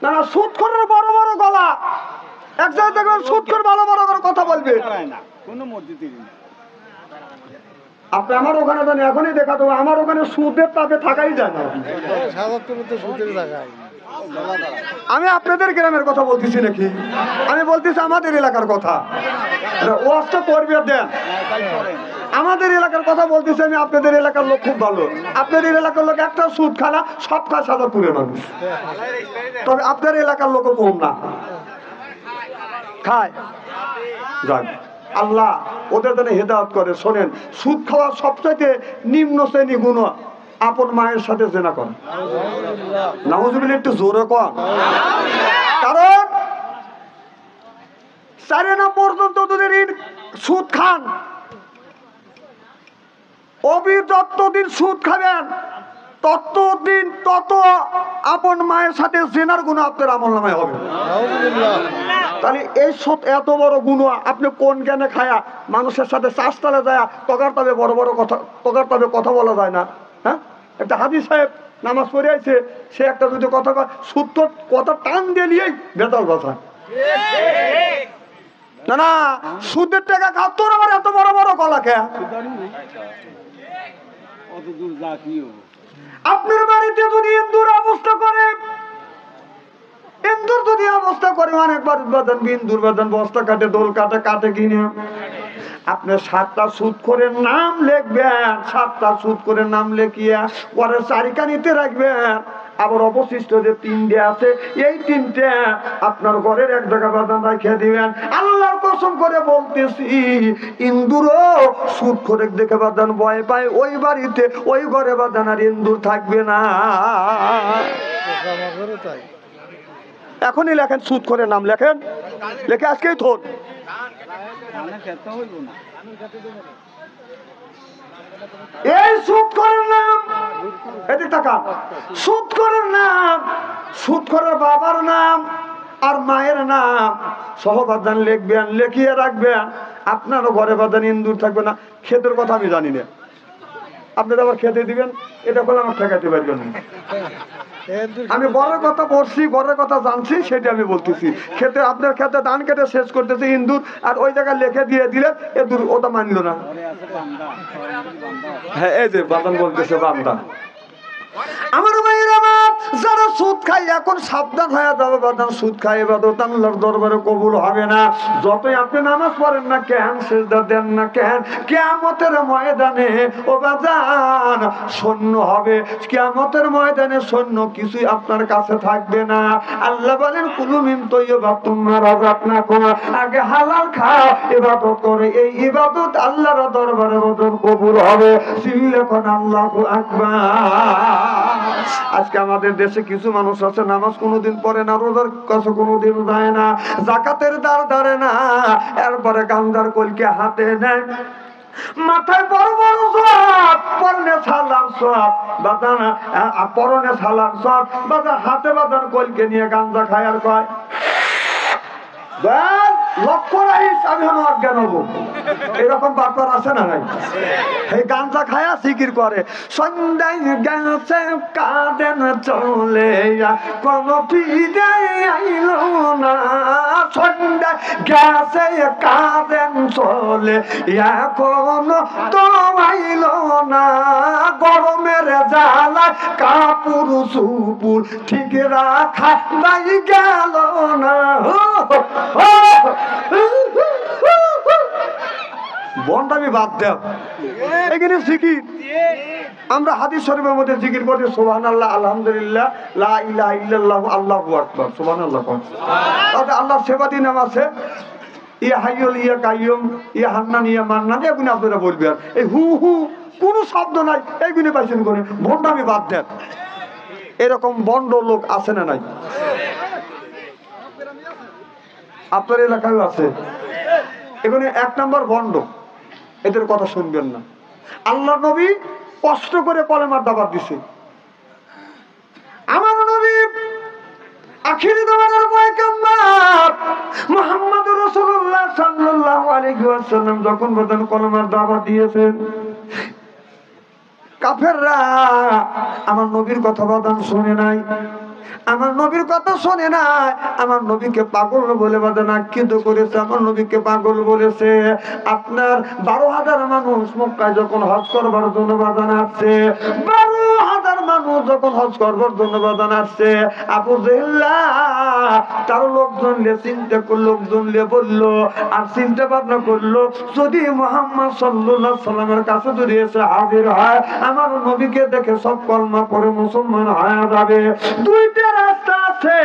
না না, সুদখোরের বড় বড় গলা, এক জায়গায় দেখবেন সুদখোর বড় বড় করে কথা বলবে। আপনি আমার ওখানে জানি এখনই দেখা দেবো, আমার ওখানে সুদের তাপে থাকাই যায় না। আমি আপনাদের গ্রামের কথা বলতেছি নাকি, আমি বলতেছি আমাদের এলাকার কথা। ওয়াজটা করবে দেন, আমাদের এলাকার কথা বলতেছি আমি। আপনাদের এলাকার লোক খুব ভালো, আপনাদের এলাকার লোক একটা সুদ খানা সব খায় সাজাদপুরের মানুষ, তবে আপনার এলাকার লোকও কম না খায়। যাক, আল্লাহ ওদের জন্য হেদায়েত করে। শোনেন, সুদ খাওয়া সবচেয়ে নিম্ন শ্রেণী গুণ আপন মায়ের সাথে জেনা করে। নাউজুবিল্লাহ, একটু জোরে কর। কারণ 4 আনা পর্যন্ত যদি সুদ খান, যতদিন সুদ খাবেন ততদিন তত আপন মায়ের সাথে জেনার গুণ আপনার আমলনামায় হবে। তাহলে এই সুদ এত বড় গুণ আপনি কোন জ্ঞানে খায়া মানুষের সাথে চাষতলা যায় তগার তবে বড় বড় কথা, তগার তবে কথা বলা যায় না? হ্যাঁ, একটা হাজি সাহেব নামাজ পড়ে আছে, সে একটা দুটো কথা কয়, সুদ তো কথা টান দিয়ে নিয়েই বেতাল কথা। না না, সুদের টাকা খা, তোর আবার এত বড় বড় গলা খেয়া। আপনার বাড়িতে যদি ইন্দুর অবস্থা করে, ইন্দুর যদি অবস্থা করে, অনেকবার বাজান বিন্দুর বাজান বস্তা কাটে, দোল কাটে, কাটে কিনে আপনি 7টা সুদখোরের নাম লিখবেন, 7টা সুদখোরের নাম লিখিয়া পরে চারিকানিতে রাখবেন। আবার অবশিষ্ট যে 3টে আছে, এই 3টে আপনার ঘরের এক জায়গা বাদান রাখিয়ে দিবেন। আল্লাহর কসম করে বলতেছি, ইন্দুরও সুদখোরের দেখে বাদান ভয় পায়, ওই বাড়িতে ওই ঘরে বাদান আর ইন্দুর থাকবে না। এখনই লেখেন, সুদখোরের নাম লেখেন, লেখে আজকেই থোন। এই সুদখোরের নাম, এদিকে তাকান, সুদখোরের নাম, সুদখোরের বাবার নাম আর মায়ের নাম সহ বাদান লিখবেন, লিখিয়ে রাখবেন। আপনারও ঘরে বাদান ইন্দুর থাকবে না। ক্ষেতের কথা আমি জানি না, আপনারা আবার খেতে দিবেন, এটা বলে আমার ঠেকাতে পারবেন না। আমি বড় কথা বলছি, বড় কথা জানছি, সেটা আমি বলতেছি। খেতে আপনার খেতে ধান কেটে শেষ করতেছে ইন্দুর, আর ওই জায়গায় লিখে দিয়ে দিলে এদুর, ওটা মানল না। হ্যাঁ, এই যে বাদান বলতেছে বান্দা। আমার ভাইয়ের আমার, যারা সুদ খায় এখন সাবধান হয়ে যাবে বাদান। সুদ খায় ইবাদত আল্লাহর দরবারে কবুল হবে না। যতই আপনি নামাজ পড়েন না কেন, সিজদা দেন না কেন, কিয়ামতের ময়দানে ও বাজান শূন্য হবে। কিয়ামতের ময়দানে শূন্য কিছুই আপনার কাছে থাকবে না। আল্লাহ বলেন, কুলু মিন তাইয়্যিবাতুম মা রাযাকনাকুম, আগে হালাল খাও, ইবাদত করে, এই ইবাদত আল্লাহর দরবারে কবুল হবে। সিল্লাকুন আল্লাহু আকবার। আজকে আমাদের দেশে কিছু মানুষ আছে নামাজ কোনোদিন পড়ে না, রোজার কাছে কোনোদিন যায় না, যাকাতের দ্বার ধরে না, এরপরে গাঞ্জার কলকে হাতে নেয়, মাথায় বড় বড় সব, পরনে সালাম সব বাদান, পরনে সালাম সব বাদান, হাতে বাদান কলকে নিয়ে গাঞ্জা খায় আর কয় লক্ষ্য রাখিস আমি হলো অজ্ঞান হবো। এরকম ব্যাপার আছে না নাই? এই গাঞ্জা খায়া জিকির করে, সন্ধ্যায় গেছে কাঁদেন চলে কোন ফিরে আইলো না, সন্ধ্যায় গেছে কাঁদেন চলে এখনো তো আইলো না, গরমের জ্বালায় কাপড় সুপুর ঠিক রাখা নাই গেল না। বন্ডামি বাদ দেও, এখানে জিকির। আমরা হাদিস শরীফের মধ্যে জিকির করছি সুবহানাল্লাহ, আলহামদুলিল্লাহ, লা ইলাহা ইল্লাল্লাহু, আল্লাহু আকবার, সুবহানাল্লাহ। তাতে আল্লাহর সেবাতি নাম আছে, ইয়া হাইয়ুল ইয়া কাইয়ুম, ইয়া হান্নান ইয়া মান্নান, এগুলো আপনারা বলবেন। এই হু হু কোনো শব্দ নাই, এইগুলো পাইছেন করে। বন্ডামি বাদ দেন। এরকম বন্ড লোক আছে না নাই? আপনার এলাকায় আছে। এখানে 1 নম্বর বন্ড, এদের কথা শুনবেন না। আল্লাহ নবী কষ্ট করে কলেমার দাওয়াত দিছে। আমার নবী আখিরি জামানার পয়গম্বর মুহাম্মদুর রাসূলুল্লাহ সাল্লাল্লাহু আলাইহি ওয়াসাল্লাম যখন বলেন কলেমার দাওয়াত দিয়েছেন, কাফেররা আমার নবীর কথা বাদান শুনে নাই। আমার নবীর কথা শোনে না, আমার নবীকে পাগল বলে বাদান আখ্যায়িত করেছে, আমার নবীকে পাগল বলেছে। আপনার 12,000 মানুষ মক্কায় যখন হজ করবার জন্য বাদান আসছে, 12,000 মানুষ যখন হজ করবার জন্য বাদান আসছে, আবু জেহেল তার লোকজন চিন্তা করলো, লোকজন বললো আর চিন্তা ভাবনা করলো, যদি মুহাম্মদ সাল্লাল্লাহু আলাইহি সাল্লামের কাছে যদি এসে হাজির হয়, আমার নবীকে দেখে সব কলমা পড়ে মুসলমান হয়ে যাবে। দুইটা রাস্তা আছে,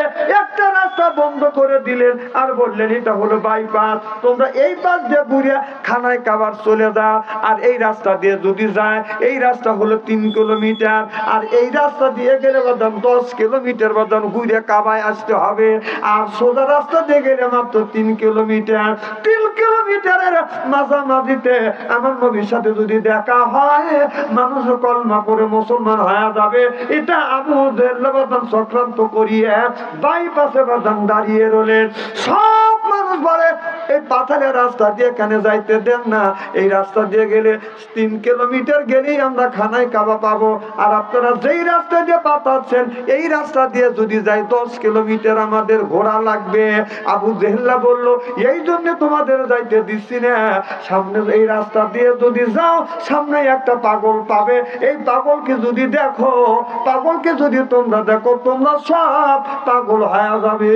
একটা রাস্তা বন্ধ করে দিলেন আর বললেন এটা হলো বাইপাস, তোমরা এই পাশ দিয়ে ঘুরে খানায় কাবার চলে যাও। আর এই রাস্তা দিয়ে যদি যায়, এই রাস্তা হলো 3 কিলোমিটার, আর এই রাস্তা দিয়ে গেলে বাদাম 10 কিলোমিটার বাদাম ঘুরে কাবায় আসতে হবে। আর সোজা রাস্তা দিয়ে গেলে মাত্র 3 কিলোমিটার। 3 কিলোমিটারের মাঝামাঝিতে আমার নবীর সাথে যদি দেখা হয়, মানুষ কলমা পড়ে মুসলমান হয়ে যাবে। এটা আবু জেহেল বাদাম চক্রান্ত করিয়ে বাইপাসে বাদাম দাঁড়িয়ে রইলেন। সব মানুষ বলে এই পাথারের রাস্তা দিয়ে কেন যাইতে দেন না, এই রাস্তা দিয়ে গেলে 3 কিলোমিটার গেলেই আমরা খানায় কাবা পাবো। আর আপনারা যেই রাস্তা দিয়ে পাঠাচ্ছেন, এই রাস্তা দিয়ে যদি যাই 10 কিলোমিটার আমাদের ঘোরা লাগবে। আবু জেহেল বলল এই জন্য তোমাদের যাইতে দিচ্ছি না, সামনে এই রাস্তা দিয়ে যদি যাও, সামনে একটা পাগল পাবে, এই পাগলকে যদি দেখো, পাগলকে যদি তোমরা দেখো, তোমরা সব পাগল হয়ে যাবে।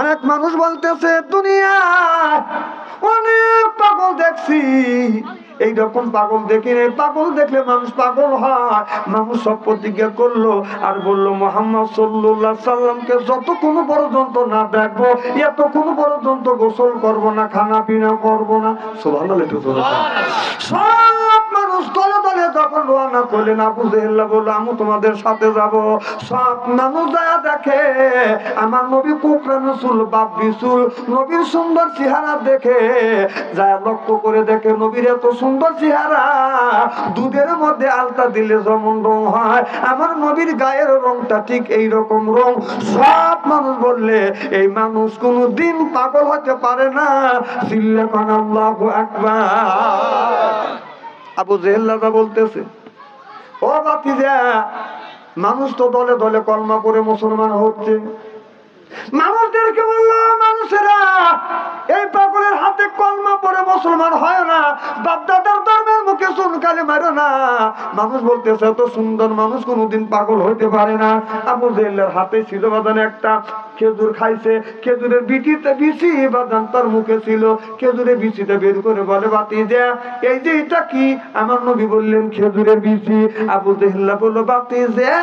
অনেক মানুষ বলতেছে দুনিয়ায় অনেক পাগল দেখছি, এইরকম পাগল দেখি নাই, পাগল দেখলে মানুষ পাগল হয়। মানুষ সব প্রতিজ্ঞা করলো আর বললো মুহাম্মদ সাল্লাল্লাহু আলাইহি সাল্লামকে যতক্ষণ পর্যন্ত না দেখবো, এতক্ষণ পর্যন্ত গোসল করবো না, খানা পিনা করবো না। সুবহানাল্লাহ। সব মানুষ দলে দলে যখন রওনা করলেন, আবু জেহেল বলল আমি তোমাদের সাথে যাব। সব মানুষ যায় দেখে আমার নবী কোকড়ানো চুল, বাপি চুল, নবীর সুন্দর চেহারা দেখে যায় লক্ষ্য করে দেখে নবীর এত সুন্দর চেহারা, দুধের মধ্যে আলতা দিলে যেমন রং হয়, আমার নবীর গায়ের রংটা ঠিক এই রকম রং। সব মানুষ বললে এই মানুষ কোনদিন পাগল হতে পারে না। চিল্লাকান আল্লাহু আকবার। আবু জেহেল বলতেছে ও ভাতিজা, মানুষ তো দলে দলে কলমা পড়ে মুসলমান হচ্ছে। মানুষদেরকে বললো মানুষেরা এই পাগলের হাতে কলমা পড়ে মুসলমান হয় না, বাপদাদার ধর্মের মুখে চুনকালি মারো না। মানুষ বলতেছে এত সুন্দর মানুষ কোনোদিন পাগল হইতে পারে না। আবু জেহেলের হাতে ছিল বাদান একটা খেজুর খাইছে, খেজুরের বিচিতে বিচি বাদান তার মুখে ছিল, খেজুরের বিচিটা বের করে বলে ভাতিজা এই যে এটা কি? আমার নবী বললেন খেজুরের বিচি। আবু জেহেল বলল ভাতিজা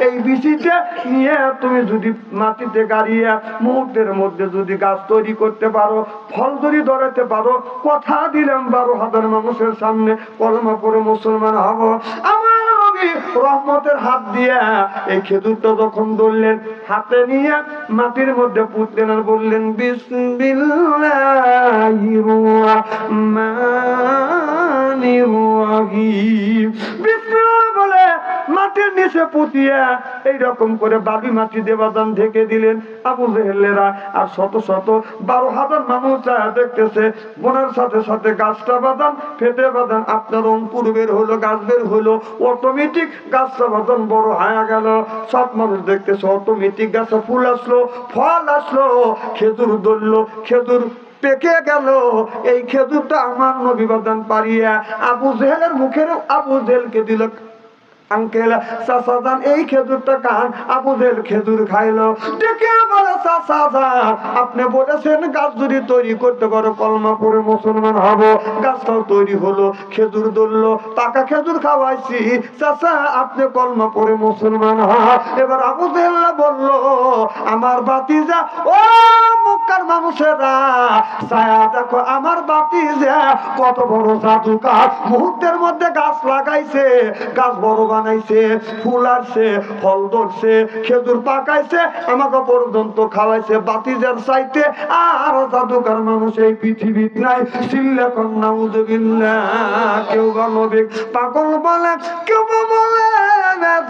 এই বিচিটা নিয়ে তুমি যদি মাটিতে গাড়িয়ে মুহূর্তের মধ্যে যদি গাছ তৈরি করতে পারো, ফল যদি ধরাতে পারো, কথা দিলাম 12,000 মানুষের সামনে কলমা পড়ে মুসলমান হব। আমার নবী রহমতের হাত দিয়ে এই খেজুরটা যখন ধরলেন, হাতে নিয়ে মাটির মধ্যে পুঁতলেন আর বললেন বিসমিল্লাহির রাহমানির রাহিম। বিসমিল্লাহ বলে মাটির নিচে পুঁতিয়া এইরকম করে বাবি মাটি দেবাদান ঢেকে দিলেন আবু জেহেলেরা। আর শত শত 12,000 মানুষ দেখতেছে, বোনার সাথে সাথে গাছটা বাদান ফেটে বাদান আপনার অঙ্কুর বের হলো, গাছ বের হলো, অটোমেটিক গাছটা বাদান বড় হয়ে গেল। সব মানুষ দেখতেছে অটোমেটিক গাছে ফুল আসলো, ফল আসলো, খেজুর ধরলো, খেজুর পেকে গেল। এই খেজুরটা আমার নবী বাদান পারিয়া আবু জেহেলের মুখের, আবু জেহেলকে দিল আঙ্কেল চাচাজান এই খেজুরটা খান। আবু জেহেল খেজুর খাইলো, ডেকে বলে চাচাজান আপনি বলেছেন গাছ যদি তৈরি করতে পারো কলমা পড়ে মুসলমান হব, গাছটাও তৈরি হলো, খেজুর ধরলো, পাকা খেজুর খাওয়াইছি, চাচা আপনি কলমা পড়ে মুসলমান হন। এবার আবু জেহেল বলল আমার ভাতিজা, ও মক্কার মানুষেরা ছায়া দেখো আমার ভাতিজা কত বড় জাদুকার, মুহূর্তের মধ্যে গাছ লাগাইছে, গাছ বড় বানাইছে, ফুল আসছে, ফল ধরছে, খেজুর পাকাইছে, আমাকে পর্যন্ত খাওয়াইছে। বাতিজার চাইতে আর জাদুকার মানুষ এই পৃথিবীত নাই। চিল্লা কর নাউযুবিল্লাহ। কেউ বা নবী পাগল বলে, কেউ বা বলে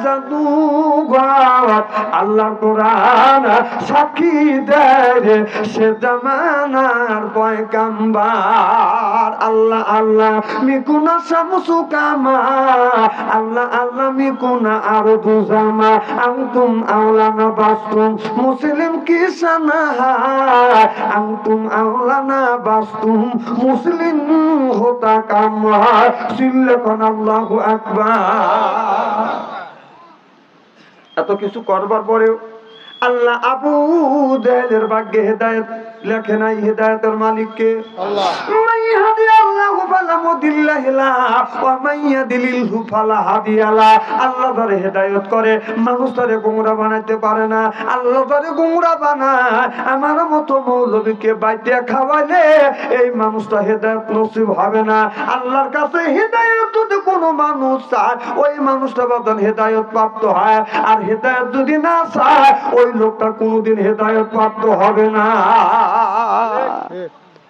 জাদুঘর, আল্লাহ কোরআন সাক্ষী দেয় সে জামানার পয়গাম্বার। আল্লাহ আল্লাহ মিকুনা শামসু কামা, আল্লাহ আল্লাহ মিকুনা আরদু জামা, আনতুম আওলানা বাস্তুম মুসলিম কিসানা, আনতুম আওলানা বাস্তুম মুসলিম হোতা কামা, সিল্লাকান আল্লাহু আকবার। এত কিছু করবার পরেও আল্লাহ আবু জাহেলের ভাগ্যে হেদায়েত লেখে নাই। হেদায়েতের মালিককে আল্লাহ। আল্লাহ তারে হেদায়েত করে, মানুষ তারে গোমরা বানাইতে পারে না। আল্লাহ তারে গোমরা বানায়। আমার মতো মৌলবীকে বাইতে খাওয়াইলে এই মানুষটা হেদায়েত নসিব হবে না। আল্লাহর কাছে হেদায়েত যদি কোনো মানুষ চায়, ওই মানুষটা বাদান হেদায়েত প্রাপ্ত হয়। আর হেদায়েত যদি না চায়, ওই লোকটা কোনোদিন হেদায়েত প্রাপ্ত হবে না।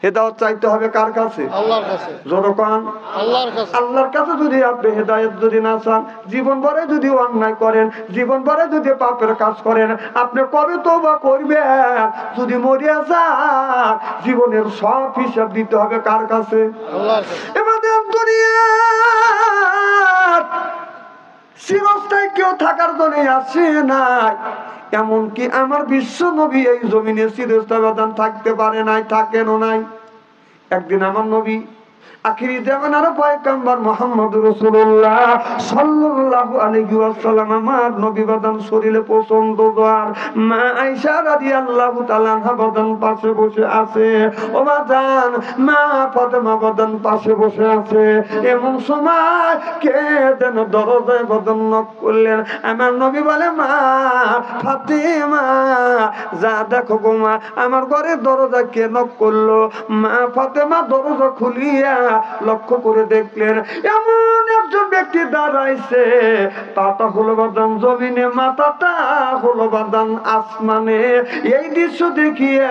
হেদায়েত চাইতে হবে কার কাছে? আল্লাহর কাছে। জনগণ আল্লাহর কাছে। আল্লাহর কাছে যদি আপনি হেদায়েত যদি না চান, জীবন ভরে যদি অন্যায় করেন, জীবন ভরে যদি পাপের কাজ করেন, আপনি কবে তওবা করবেন? যদি মরিয়া যান, জীবনের সব হিসাব দিতে হবে কার কাছে? আল্লাহর কাছে। এবারে দুনিয়া চিরস্থায়ী কেউ থাকার জন্য আসে নাই। এমনকি আমার বিশ্ব নবী এই জমিনে চিরস্থায়ী থাকতে পারে নাই, থাকেনও নাই। একদিন আমার নবী আখিরি জামানার পয়গম্বর মুহাম্মদ রাসূলুল্লাহ সাল্লাল্লাহু আলাইহি ওয়াসাল্লাম আমার নবী বাদান শরীরে পছন্দ দোয়ার মা আয়েশা রাদিয়াল্লাহু তাআলা আনহা বাদান পাশে বসে আছে। ও মা জান, মা ফাতেমা বাদান পাশে বসে আছে। এমন সময় কে যেন দরজায় বাদান নক করলেন। আমার নবী বলে, মা ফাতেমা যা দেখো গো মা, আমার ঘরের দরজা কে নক করলো। মা ফাতেমা দরজা খুলিয়া লক্ষ্য করে দেখলেন এমন একজন ব্যক্তি দাঁড়াইছে। পাটা হলো বাদান জমিনে, মাথাটা হলো বাদান আসমানে। এই দৃশ্য দেখিয়া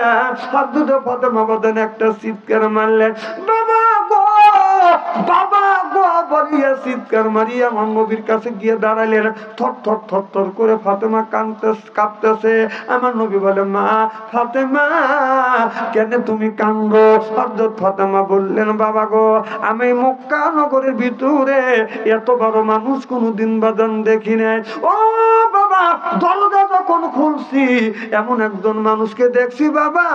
হযরত ফাতেমা বাদান একটা চিৎকার মারলেন, বাবা গো, বাবা গো বলিয়া চিৎকার মারিয়া আমার নবীর কাছে গিয়ে দাঁড়াইলেন। থর থর থর থর করে ফাতেমা কাঁপতেছে। আমার নবী বলে, মা ফাতেমা কেন তুমি কাঁদো? হযরত ফাতেমা বললেন, বাবা গো, আমি মক্কা নগরের ভিতরে এত বড় মানুষ কোনদিন বাদান দেখি নাই। ও বাবা, দরজা যখন খুলছি এমন একজন মানুষকে দেখছি বাবা।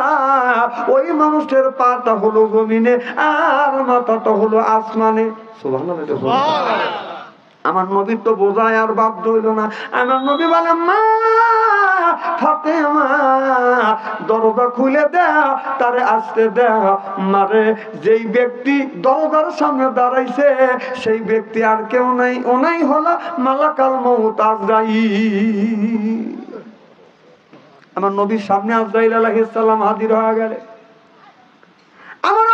ওই মানুষের পাটা হলো জমিনে আর মাথাটা হলো আসমানে। সুবহানাল্লাহ। আমার নবীর তো বোঝায় আর বাধ্য হইল না। আমার নবী বলে, মা ফাতেমা দরজা খুলে দাও, তারে আসতে দাও। মারে যেই ব্যক্তি দরজার সামনে দাঁড়াইছে সেই ব্যক্তি আর কেউ নাই, ওনাই হলো মালাকাল মউত আজরাইল। আমার নবীর সামনে আজরাইল আলাইহিস সালাম হাজির হয়ে গেলে আমার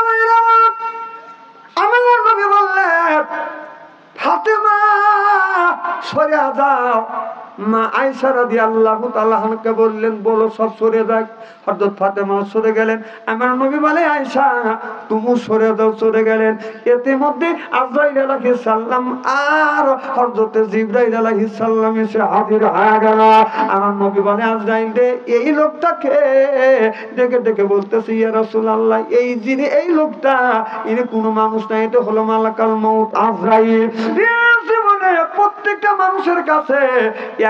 নবী বললেন, ফাতেমা সরে যাও। মা আয়েশা রাদিয়াল্লাহু তাআলা আনহাকে বললেন, বলো সব সরে যাক। হযরত ফাতেমা সরে গেলেন। আমার নবী বলে, আয়েশা তুমি সরে যাও। সরে গেলেন। এতে মধ্যে আজরাইল আলাইহিস সালাম আর হযরত জিবরাইল আলাইহিস সালাম এসে হাজির হয়ে গেল। আমার নবী বলে, আজরাইল রে, এই লোকটাকে ডেকে ডেকে বলতেছে, ইয়া রাসূলুল্লাহ, এই যিনি এই লোকটা, ইনি কোনো মানুষ না, এটা হলো মালাকাল মউত আজরাইল। জীবনে প্রত্যেকটা মানুষের কাছে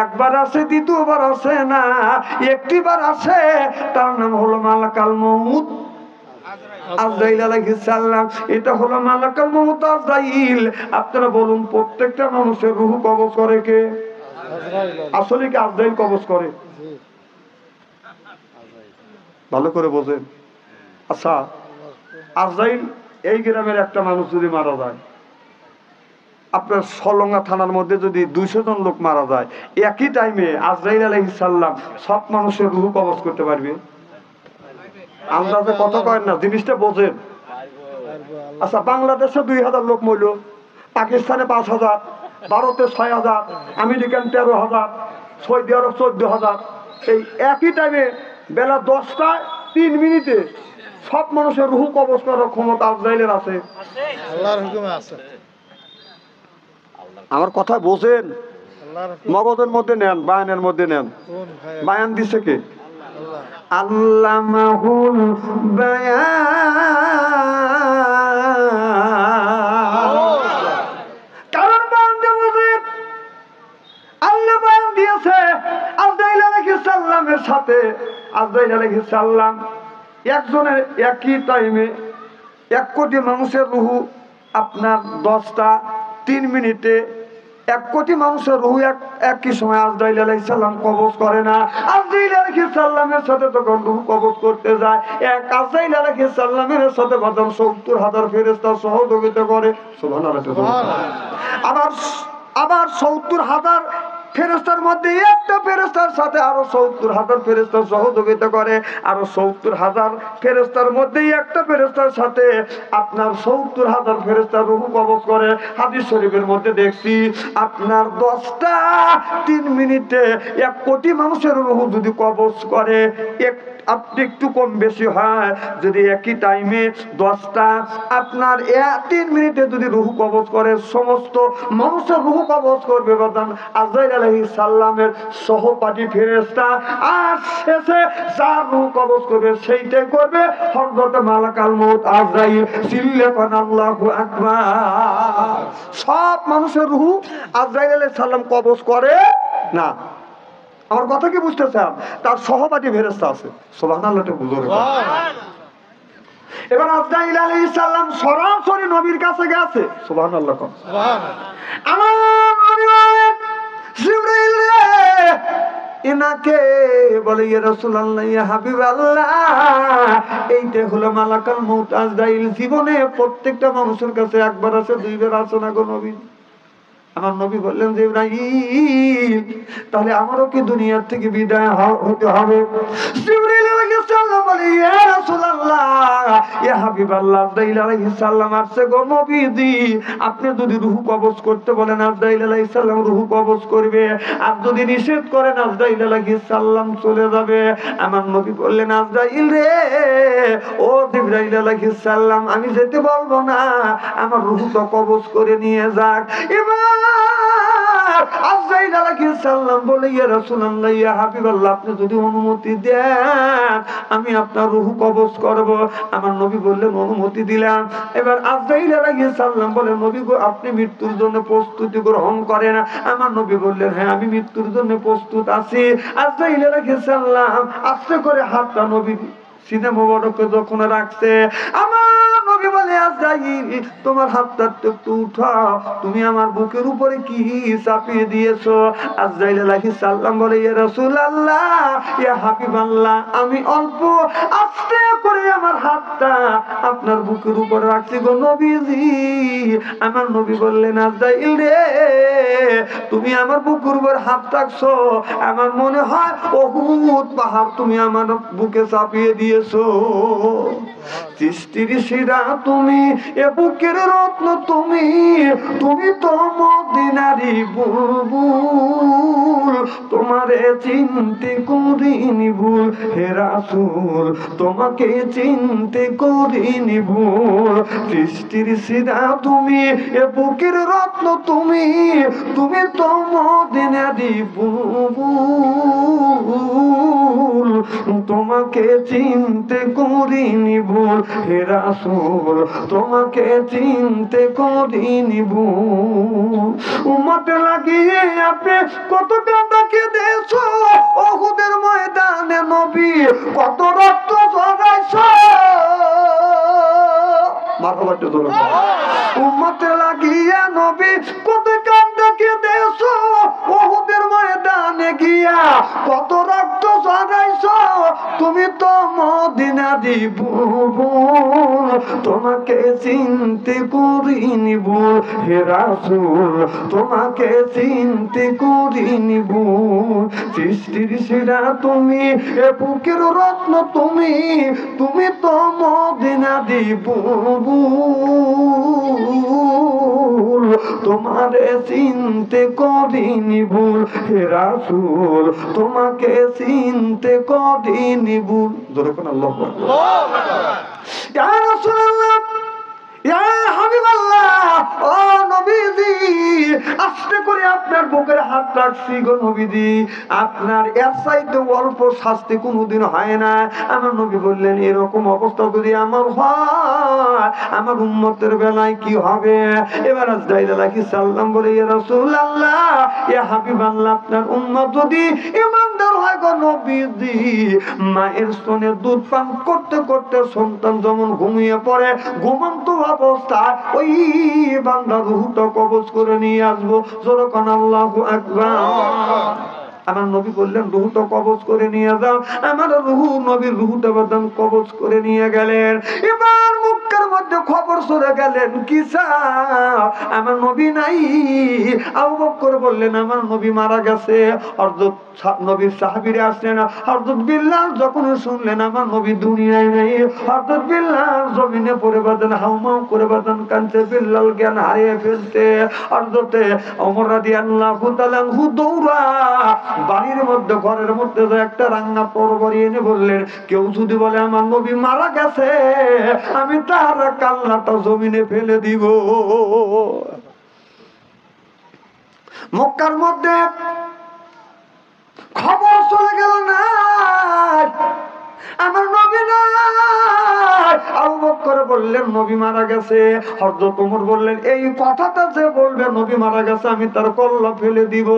একবার আসে, দ্বিতীয়বার আসে না, একটিবার আসে, তার নাম হলো মালাকাল মউত আজরাইল আলাইহিস সালাম। এটা হলো মালাকাল মউত আজরাইল। আপনারা বলুন, প্রত্যেকটা মানুষের রূহ কবজ করে কে? আসলে কি আজরাইল কবজ করে? ভালো করে বোঝেন। আচ্ছা, আজরাইল এই গ্রামের একটা মানুষ যদি মারা যায়, আপনার সলঙ্গা থানার মধ্যে যদি 200 জন লোক মারা যায়, একই টাইমে আজরাইল আলাইহিস সালাম সব মানুষের রূহ কবজ করতে পারবে? আন্দাজে কত কয় না, জিনিসটা বোঝেন। আচ্ছা, বাংলাদেশে 2000 লোক মরল, পাকিস্তানে 5000, ভারতে 6000, আমেরিকান 13000, সৌদি আরব 14000। এই একই টাইমে বেলা 10টায় 3 মিনিটে সব মানুষের রূহ কবজ করার ক্ষমতা আজরাইলের আছে। আল্লাহর হুকুমে আছে। আমার কথা বোঝেন। মগজের মধ্যে নেন, বায়ানের মধ্যে নেন। বায়ান দিছে কে? আল্লামাহুল বায়ান। কারণ বান্দা বুঝে আল্লাহ বায়ান দিয়েছে আজরাইল আলাইহিস সালামের সাথে। আজরাইল আলাইহিস সালাম একজনের একই টাইমে 1 কোটি মানুষের রুহু আপনার 10টা 3 মিনিটে 1 কোটি মানুষের রুহু একই সময় আজরাইল আলাইহিস সালাম কবজ করে না। আজরাইল আলাইহিস সালামের সাথে তখন রুহু কবজ করতে যায়, এক আজরাইল আলাইহিস সালামের সাথে বাদাম 70,000 ফেরেশতা সহযোগিতা করে। সুবহানাল্লাহ। আবার 70,000 ফেরেশতার মধ্যে একটা ফেরেশতার সাথে আরো 70,000 ফেরেশতা সহযোগিতা করে, আরো 70,000 ফেরেশতার মধ্যে একটা ফেরেশতার সাথে আপনার 70,000 ফেরেশতা রূহ কবজ করে। হাদিস শরীফের মধ্যে দেখছি আপনার 10টা 3 মিনিটে 1 কোটি মানুষের রূহ যদি কবজ করে, আপনি একটু কম বেশি হয়, যদি একই টাইমে 10টা আপনার 3 মিনিটে যদি রূহ কবজ করে, সমস্ত মানুষের রূহ কবজ করবে বাদান আজরাইল আলাইহিস সালামের সহপাঠী ফেরেশতা। আর শেষে যার রূহ কবজ করবে সেইটাই করবে হযরত মালাকুল মউত আজরাইল। সিল্লাকান আল্লাহু আকবার। সব মানুষের রূহ আজরাইল আলাইহিস সালাম কবজ করে না। আমার কথা কি বুঝতেছেন? তার সহপাঠী ফেরেশতা আছে। সুবহানাল্লাহ। এবার আজরাইল আলাইহিস সালাম সরাসরি নবীর কাছে গেছে। সুবহানাল্লাহ। আমার নবী বলেন জিবরাইল রে, এনাকে বলে ইয়া রাসূলুল্লাহ, ইয়া হাবিবাল্লাহ, এইটা হলো মালাকুল মউত আজরাইল। জীবনে প্রত্যেকটা মানুষের কাছে একবার আসে, 2 বার আসে না গো নবী। আমার নবী বললেন যে ইব্রাহিম, তাহলে আমারও কি দুনিয়ার থেকে বিদায় হতে হবে? জিবরাইল আলাইহিস সালাম বলে ইয়া রাসূলুল্লাহ, ইয়া হাবিবাল্লাহ, আজরাইল আলাইহিস সালাম আসছে গো নবীজি। আপনি যদি রূহ কবজ করতে বলেন আজরাইল আলাইহিস সালাম রূহ কবজ করবে, আর যদি নিষেধ করেন আজরাইল আলাইহিস সালাম চলে যাবে। আমার নবী বললেন আজরাইল রে, ও জিবরাইল আলাইহিস সালাম, আমি যেতে বলবো না, আমার রূহ তো কবজ করে নিয়ে যাক। এবার আজরাইল আলাইহিস সালাম বলে ইয়া রাসূলুল্লাহ, ইয়া হাবিবাল্লাহ, আপনি যদি অনুমতি দেন আমি আপনার রূহ কবজ করব। আমার নবী বললেন অনুমতি দিলাম। এবার আজরাইল আলাইহিস সালাম বলে নবী গো, আপনি মৃত্যুর জন্য প্রস্তুতি গ্রহণ করেন? আমার নবী বললেন হ্যাঁ, আমি মৃত্যুর জন্য প্রস্তুত আছি। আজরাইল আলাইহিস সালাম আস্তে করে হাতটা নবীর সিনে মোবারকে যখন রাখছে, আমার নবী বলে আজরাইল, তোমার হাতটা একটু উঠাও, তুমি আমার বুকের উপরে কি চাপিয়ে দিয়েছো? আজরাইল আলাইহিস সালাম বলে ইয়া রাসূলুল্লাহ, ইয়া হাবিবাল্লাহ, আমি অল্প আস্তে করে আমার হাতটা আপনার বুকের উপরে রাখছি গো নবীজি। আমার নবী বললেন আজরাইল রে, তুমি আমার বুকের উপর হাত রাখছো, আমার মনে হয় উহুদ পাহাড় তুমি আমার বুকে চাপিয়ে দিয়েছো। সৃষ্টির শিরা তুমি, এ বুকের রত্ন তুমি, তুমি তো মদিনারি বুলবুল, তোমারে চিনতে করিনি ভুল হে রাসূল, তোমাকে চিনতে করিনি ভুল। সৃষ্টির শিরা তুমি, এ বুকের রত্ন তুমি, তুমি তো মদিনারি বুলবুল, তোমাকে চিনতে করিনি ভুল হে রাসূল, তোমাকে চিনতে করিনি ভুল। উম্মত লাগিয়ে আপনি কত কাঁদা কেঁদেছো, উহুদের ময়দানে নবী কত রক্ত ঝরাইছো। মারহাবা ধরো। উম্মত লাগিয়ে নবী কত কাঁদা কেঁদেছো, উহুদের ময়দানে গিয়া কত রক্ত ঝরাইছো। তুমি তো মদিনারি বুলবুল, তোমাকে চিনতে করিনি ভুল হে রাসূল, তোমাকে চিনতে করিনি ভুল। সৃষ্টির সেরা তুমি, এ বুকের রত্ন তুমি, তুমি তো মদিনারি বুলবুল, তোমারে চিনতে করিনি ভুল হে রাসূল, তোমাকে চিনতে করিনি ভুল। জোরে কোন আল্লাহু আকবার। ইয়া রাসূলুল্লাহ, ইয়া হাবিবাল্লাহ, ও নবীজি, আস্তে করে আপনার বুকের হাত রাখছি গো নবীজি, আপনার এর চাইতে অল্প শাস্তি কোনোদিন হয় না। আমার নবী বললেন, এরকম অবস্থা যদি আমার হয়, আমার উম্মতের বেলায় কি হবে? এবার আজরাইল আলাইহিস সালাম বলে, ইয়া রাসূলুল্লাহ, ইয়া হাবিবাল্লাহ, আপনার উম্মত যদি ঈমানদার হয় গো নবীজি, মায়ের স্তনে দুধ পান করতে করতে সন্তান যেমন ঘুমিয়ে পড়ে, ঘুমন্ত অবস্থায় ওই বান্দার রূহটা কবজ করে নিয়ে আসবো। যখন আল্লাহু আকবার। আমার নবী বললেন, রুহুটা কবজ করে নিয়ে যাও। আমার রুহু, নবীর রুহুটা বদন কবজ করে নিয়ে গেলেন। এবার মক্কার মধ্যে খবর ছড়ে গেলেন, কি চাও? আমার নবী নাই। আবু বকর বললেন, আমার নবী মারা গেছে। হযরত নবীর সাহাবীরা আসলেন। হযরত বিল্লাল যখন শুনলেন আমার নবী দুনিয়ায় নাই, হযরত বিল্লাল জমিনে পড়ে বাঁধেন হাউমাউ করে বাঁধেন কাঁদতে। বিল্লাল জ্ঞান হারিয়ে ফেলতে। হযরত ওমর রাদিয়াল্লাহু তাআলা দৌড়া বাড়ির মধ্যে, ঘরের মধ্যে একটা রান্না তরবারি এনে বললেন, কেউ যদি বলে আমার নবী মারা গেছে, আমি তার কান্নাটা জমিনে ফেলে দিব। মক্কার মধ্যে খবর চলে গেল, না আমার নবী নাই। আবু বকর বললেন, নবী মারা গেছে। হযরত ওমর বললেন, এই কথাটা যে বলবে নবী মারা গেছে, আমি তার কল্লা ফেলে দিব।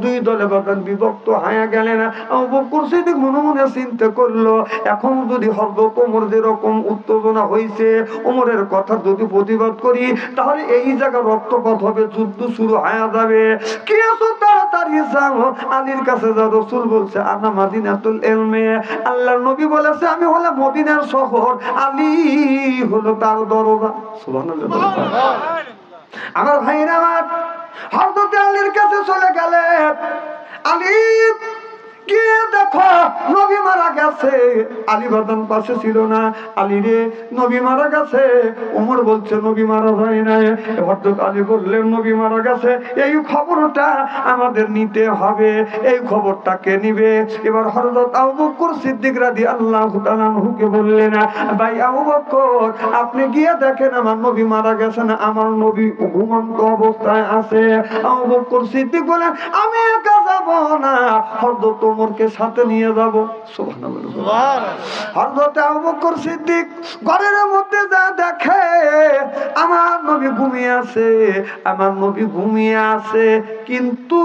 দুই দলে বাগান বিভক্ত হয়ে গেলেন। আবু বকর সিদ্দিক মনে মনে চিন্তা করলো, এখন যদি হযরত ওমর যেরকম উত্তেজনা হয়েছে, ওমরের কথা যদি প্রতিবাদ করি, তাহলে এই জায়গা রক্তপাত হবে, যুদ্ধ শুরু হয়ে যাবে। কিছু তাড়াতাড়ি যাও, আলীর কাছে যাও। রাসূল বলছে, আনা মাদিনাতুল ইলমে, আল্লাহর নবী বলেছে আমি হলাম মদিনার শহর, আলী হলো তার দরজা। সুবহানাল্লাহ। আমার ভাইরা আমার, হযরত আলীর কাছে চলে গেলেন। আলী গিয়ে দেখো নবী মারা গেছে। আলী বাদান পাশে ছিল না। আলী রে, নবী মারা গেছে। ওমর বলছে, নবী মারা যায় নাই। হযরত আলী বললেন, নবী মারা গেছে, এই খবরটা আমাদের নিতে হবে। এই খবরটা কে নিবে? এবার হযরত আবু বকর সিদ্দিক রাদিয়াল্লাহু তাআলা আনহুকে বললেন, ভাই আবু বকর, আপনি গিয়ে দেখেন আমার নবী মারা গেছে না, আমার নবী ঘুমন্ত অবস্থায় আছে। আবু বকর সিদ্দিক বলেন, আমি একা যাব না, হযরত ওমরকে সাথে নিয়ে যাব। সুবহানাল্লাহ। হযরত আবু বকর সিদ্দিক ঘরের মধ্যে যা দেখে, আমার নবী ঘুমিয়ে আছে, আমার নবী ঘুমিয়ে আছে, কিন্তু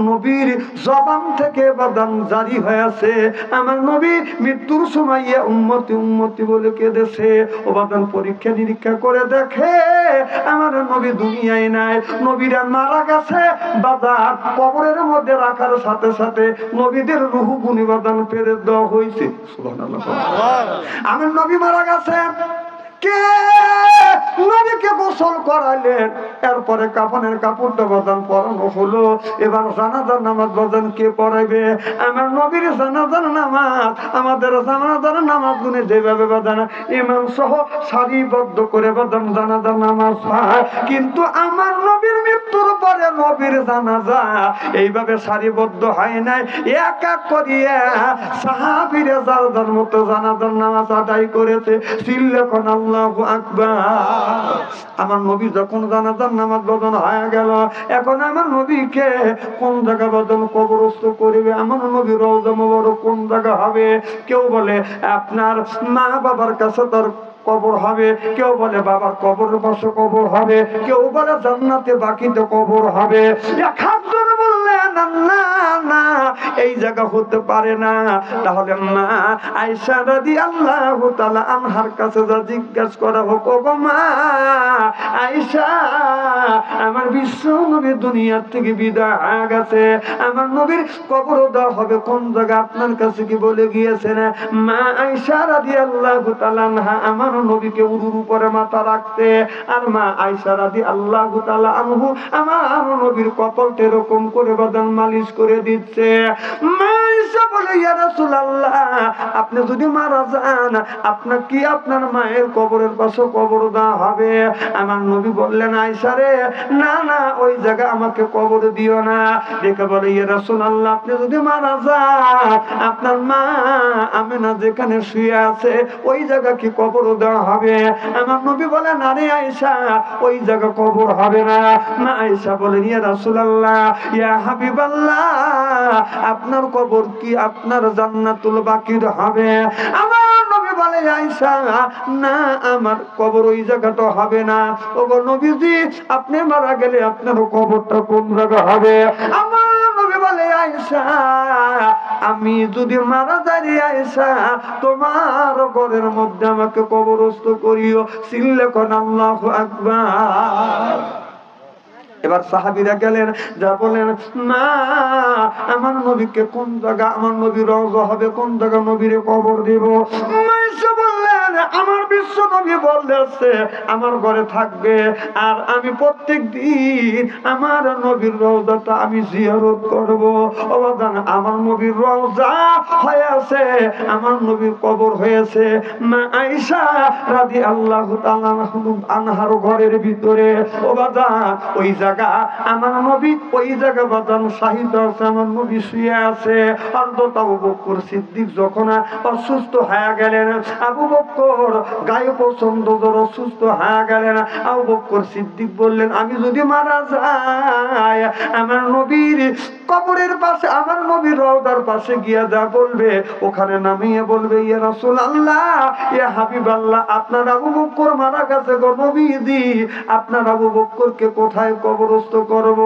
নবীর জবান থেকে বাদান জারি হয়েছে, আমার নবী মৃত্যুর সময় উম্মতি উম্মতি বলে কেঁদেছে। ও বাদান পরীক্ষা নিরীক্ষা করে দেখে আমার নবী দুনিয়ায় নাই, নবীরা মারা গেছে। বাদান কবরের মধ্যে রাখার সাথে সাথে নবীদের রূহ গুনি বাদান ফেরত দেওয়া হয়েছে। সুবহানাল্লাহ। আমার নবী মারা গেছে, কে নবীকে গোসল করাইলেন, এরপরে কাফনের কাপড়টা বাদান পরানো হলো। এবার জানাজার নামাজ বাদান কে পড়াইবে? আমার নবীর জানাজার নামাজ, আমাদের জানাজার নামাজ গুনে যেভাবে বাদান ইমাম সহ সারিবদ্ধ করে বাদান জানাজার নামাজ পায়, কিন্তু আমার নবীর মৃত্যুর পরে নবীর জানাজা এইভাবে সারিবদ্ধ হয় নাই। এক এক করিয়া সাহাবীরা যার যার মতো জানাজার নামাজ আদায় করেছে। সিল্লাখন আল্লাহু আকবার। আমার নবী যখন জানাজার নামাজ বদন হয়ে গেল, এখন আমার নবীকে কোন জায়গা বদন কবরস্থ করিবে? আমার নবী রওজা মুবারক কোন জায়গা হবে? কেউ বলে আপনার মা বাবার কাছে তার কবর হবে, কেউ বলে বাবার কবরের পাশে কবর হবে, কেউ বলে জান্নাতে বাকিতে কবর হবে। একজন বললেন না না, এই জায়গা হতে পারে না। তাহলে মা আয়েশা রাদিয়াল্লাহু তাআলা আনহার কাছে যা জিজ্ঞাসা করা হোক, ওগো মা আয়েশা, আমার বিশ্ব নবী দুনিয়ার থেকে বিদায় হয়ে গেছে, আমার নবীর কবর দেওয়া হবে কোন জায়গা, আপনার কাছে কি বলে গিয়েছেন? মা আয়েশা রাদিয়াল্লাহু তাআলা আনহা আমার নবীকে উরুর উপরে মাথা রাখতে, আর মা আয়েশা রাদিয়াল্লাহু তাআলা আনহু আমার নবীর কপালটা এরকম করে বাদান মালিশ করে দিচ্ছে। মা আয়েশা বলে ইয়া রাসূলুল্লাহ আপনি যদি মারা যান আপনার কি আপনার মায়ের কবরের পাশে কবর দেওয়া হবে? আমার নবী বললেন আয়েশা রে না না ওই জায়গা আমাকে কবর দিও না। দেখে বলে ইয়া রাসূলুল্লাহ আপনি যদি মারা যান আপনার মা আমেনা যেখানে শুয়ে আছে ওই জায়গা কি কবর দেওয়া হবে? আমার নবী বলে না রে আয়েশা ওই জায়গা কবর হবে না। মা আয়েশা বলেন ইয়া রাসূলুল্লাহ ইয়া হাবিবাল্লাহ আপনার কবর কি আপনার জান্নাতুল বাকির হবে? আমার নবী বলে আয়েশা না আমার কবর ওই জায়গাটা হবে না। ওগো নবীজি আপনি মারা গেলে আপনার কবরটা কোন জায়গা হবে? আমার নবী বলে আয়েশা আমি যদি মারা যাই আয়েশা তোমার ঘরের মধ্যে আমাকে কবরস্থ করিও। চিল্লে কোন আল্লাহু আকবার। এবার সাহাবীরা গেলেন যা বলেন মা আমার নবীকে কোন জায়গা আমার নবীর রওজা হবে কোন জায়গা নবীরে কবর দেব? মা এসে বললেন আমার বিশ্ব নবী বললেছে আমার ঘরে থাকবে আর আমি প্রত্যেক দিন আমার নবীর রওজাটা আমি জিয়ারত করব। অবদান আমার নবীর রওজা হয়েছে আমার নবীর কবর হয়েছে মা আয়েশা রাদিয়াল্লাহু তাআলা আনহার ঘরের ভিতরে। অবদান ওই আমার নবী ওই জায়গা বাদান শাহিদ আছে আমার নবী শুয়ে আছে। হযরত আবু বকর সিদ্দিক যখন অসুস্থ হয়ে গেলেন আবু বকর গায়ে পছন্দ অসুস্থ হয়ে গেলেন আবু বকর সিদ্দিক বললেন আমি যদি মারা যাই আমার নবীর কবরের পাশে আমার নবীর রওজার পাশে গিয়ে যা বলবে ওখানে নামিয়ে বলবে ইয়া রাসূলুল্লাহ ইয়া হাবিবাল্লাহ আপনার আবু বকর মারা গেছে গো নবীজি আপনার আবু বকরকে কোথায় কবরস্থ করব?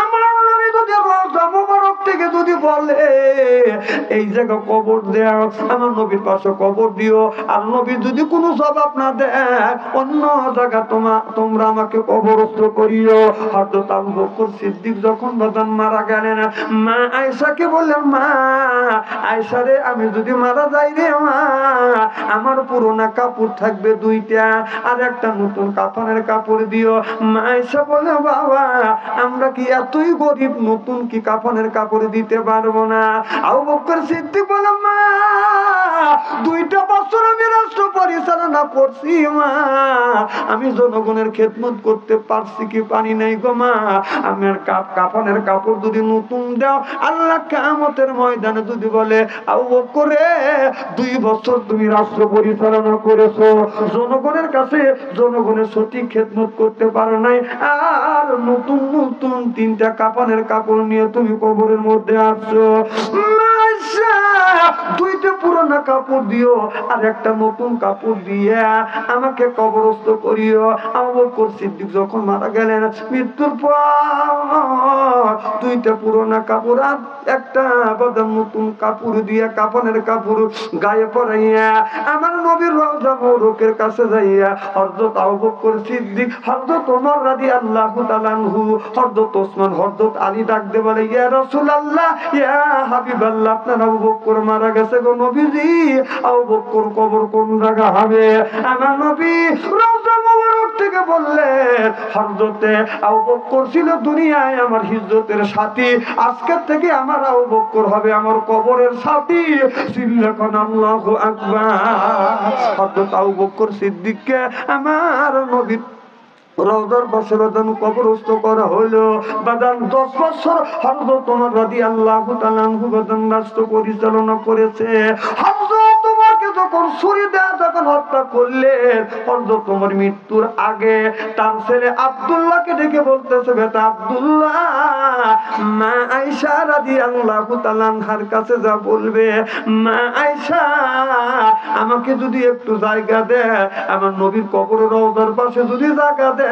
আমার নবী যদি রওজা মুবারক থেকে যদি বলে এই জায়গা কবর দাও আমার নবীর পাশে কবর দিও আর নবী যদি কোনো জবাব না দেয় অন্য জায়গা তোমরা আমাকে কবরস্থ করিও। হযরত আবু বকর সিদ্দিক যখন বাদান মারা গেলেন মা আয়েশাকে বললেন মা আয়েশা রে আমি যদি মারা যাই রে মা আমার পুরোনো কাপড় থাকবে দুইটা আর একটা নতুন কাফনের কাপড় দিও। মা আয়েশা বলে বাবা আমরা কি এতই গরিব নতুন কি কাফনের কাপড় দিতে পারবো না? আবু বকর সিদ্দিক বলে মা 2টা বছর আমি রাষ্ট্র পরিচালনা করছি মা আমি জনগণের খেদমত করতে পারছি কি পারি নাই গো মা আমার কাফনের কাপড় যদি নতুন দাও আল্লাহ কিয়ামতের ময়দানে যদি বলে আবু বকর রে 2 বছর তুমি রাষ্ট্র পরিচালনা করেছো জনগণের কাছে জনগণের সঠিক খেদমত করতে পারো নাই আর নতুন নতুন 3টা কাফনের কাপড় নিয়ে তুমি কবরের মধ্যে আসছো। 2টা পুরোনো কাপড় দিও আর একটা নতুন কাপড় দিয়ে আমাকে কবরস্থ করিও। আবু বকর সিদ্দিক যখন মারা গেলেন মৃত্যুর পর 2টা পুরোনো কাপড় আর একটা বাদাম নতুন কাপড় দিয়ে কাফনের কাপড় গায়ে পরাইয়া আমার নবীর রওজা মুবারকের কাছে যাইয়া হযরত আবু বকর সিদ্দিক হযরত ওমর রাদিয়াল্লাহু তাআলা আনহু হযরত ওসমান হযরত আলী ডাক দে বলে ইয়া রাসূলুল্লাহ ইয়া হাবিবাল্লাহ আপনার আবু বকর মারা গেছে গো নবীজি আবু বকর কবর কোন জায়গা হবে? আমার নবী রওজা মুবারক থেকে বললেন হযরতে আবু বকর ছিল দুনিয়ায় আমার হিজরতের সাথী আজকে থেকে আমার আবু বকর হবে আমার কবরের সাথী। সিল্লাকান আল্লাহু আকবার। হযরত আবু বকর সিদ্দিককে আমার নবী রওজার পাশে বাদান কবরস্থ করা হলো। বাদান 10 বছর হযরত ওমর রাদিয়াল্লাহু তাআলা আনহু বাদান রাষ্ট্র পরিচালনা করেছে। হযরত ওমরকে যখন ছুরি দেয়া যখন হত্যা করলেন হযরত ওমর মৃত্যুর আগে তার ছেলে আব্দুল্লাহকে ডেকে বলতেছে বেটা আব্দুল্লাহ মা আয়েশা রাদিয়াল্লাহু তাআলা আনহার কাছে যা বলবে মা আয়েশা আমাকে যদি একটু জায়গা দেয় আমার নবীর কবরের রওজার পাশে যদি জায়গা দেয়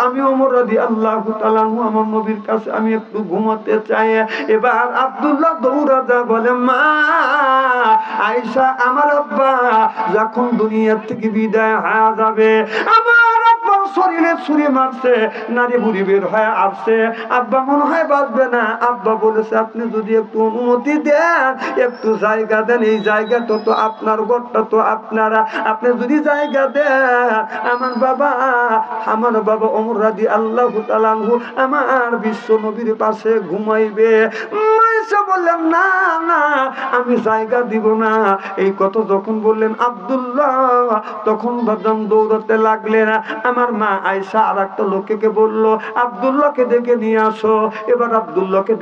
আমি ওমর রাদিয়াল্লাহু তাআলা আনহু আমার নবীর কাছে আমি একটু ঘুমাতে চাই। এবার আব্দুল্লাহ দৌড়া যা বলে মা আয়েশা আমার আব্বা যখন দুনিয়া থেকে বিদায় হয়ে যাবে আমার আব্বার শরীরে ছুরি মারছে নারী বুড়ি বের হয়ে আসছে আব্বা মনে হয় বাঁচবে না। আব্বা বলেছে আপনি যদি একটু অনুমতি দেন একটু জায়গা দেন এই জায়গাটা তো আপনার ঘরটা তো আপনারা আপনি যদি জায়গা দেন আমার বাবা ওমর রাদিয়াল্লাহু তাআলা আনহু আমার বিশ্ব নবীর পাশে ঘুমাইবে। এসে বললেন না না আমি জায়গা দিব না। এই কথা যখন বললেন আব্দুল্লাহ, তখন বাদাম দৌড়াতে লাগলেন। আমার মা আয়েশা আর একটা লোককে বললো আব্দুল্লাহকে ডেকে নিয়ে আসো। এবার আব্দুল্লাহকে